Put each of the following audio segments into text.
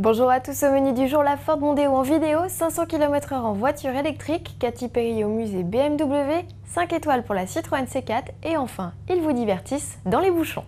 Bonjour à tous, au menu du jour, la Ford Mondeo en vidéo, 500 km/h en voiture électrique, Katy Perry au musée BMW, 5 étoiles pour la Citroën C4 et enfin, ils vous divertissent dans les bouchons.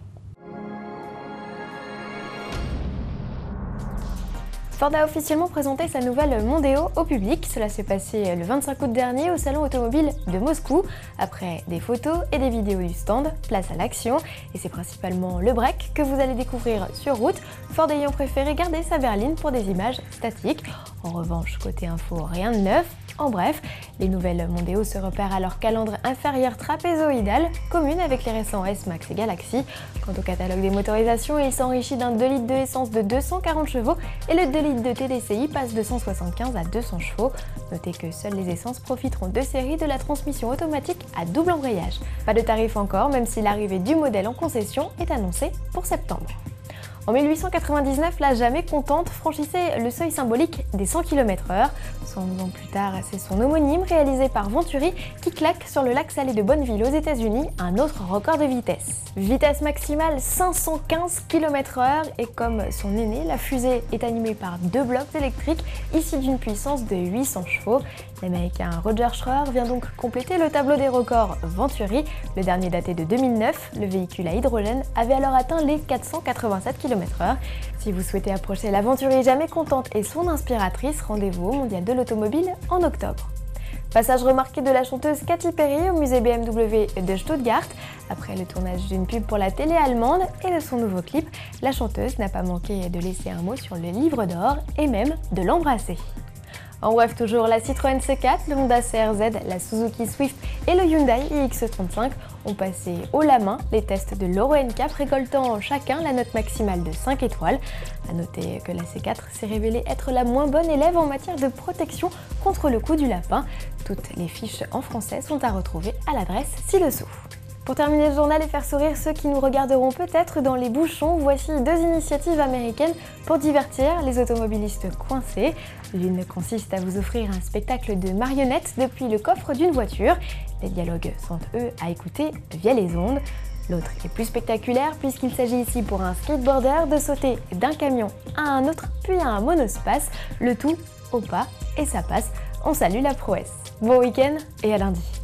Ford a officiellement présenté sa nouvelle Mondeo au public. Cela s'est passé le 25 août dernier au salon automobile de Moscou. Après des photos et des vidéos du stand, place à l'action. Et c'est principalement le break que vous allez découvrir sur route, Ford ayant préféré garder sa berline pour des images statiques. En revanche, côté info, rien de neuf. En bref, les nouvelles Mondeo se repèrent à leur calandre inférieure trapézoïdale, commune avec les récents S-Max et Galaxy. Quant au catalogue des motorisations, il s'enrichit d'un 2 litres de essence de 240 chevaux et le 2 litres de TDCi passe de 175 à 200 chevaux. Notez que seules les essences profiteront de série de la transmission automatique à double embrayage. Pas de tarif encore, même si l'arrivée du modèle en concession est annoncée pour septembre. En 1899, la jamais contente franchissait le seuil symbolique des 100 km/h. 100 ans plus tard, c'est son homonyme réalisé par Venturi qui claque sur le lac salé de Bonneville aux États-Unis un autre record de vitesse. Vitesse maximale 515 km/h et comme son aîné, la fusée est animée par deux blocs électriques issus d'une puissance de 800 chevaux. L'américain Roger Schroer vient donc compléter le tableau des records Venturi. Le dernier daté de 2009, le véhicule à hydrogène avait alors atteint les 487 km/h. Si vous souhaitez approcher la Venturi jamais contente et son inspiratrice, rendez-vous au Mondial de l'Automobile en octobre. Passage remarqué de la chanteuse Katy Perry au musée BMW de Stuttgart. Après le tournage d'une pub pour la télé allemande et de son nouveau clip, la chanteuse n'a pas manqué de laisser un mot sur le livre d'or et même de l'embrasser. En bref, toujours la Citroën C4, le Honda CR-Z, la Suzuki Swift et le Hyundai iX35 ont passé haut la main les tests de l'Euro NCAP, récoltant chacun la note maximale de 5 étoiles. A noter que la C4 s'est révélée être la moins bonne élève en matière de protection contre le coup du lapin. Toutes les fiches en français sont à retrouver à l'adresse ci-dessous. Pour terminer le journal et faire sourire ceux qui nous regarderont peut-être dans les bouchons, voici deux initiatives américaines pour divertir les automobilistes coincés. L'une consiste à vous offrir un spectacle de marionnettes depuis le coffre d'une voiture. Les dialogues sont eux à écouter via les ondes. L'autre est plus spectaculaire puisqu'il s'agit ici pour un skateboarder de sauter d'un camion à un autre puis à un monospace, le tout au pas et ça passe. On salue la prouesse. Bon week-end et à lundi.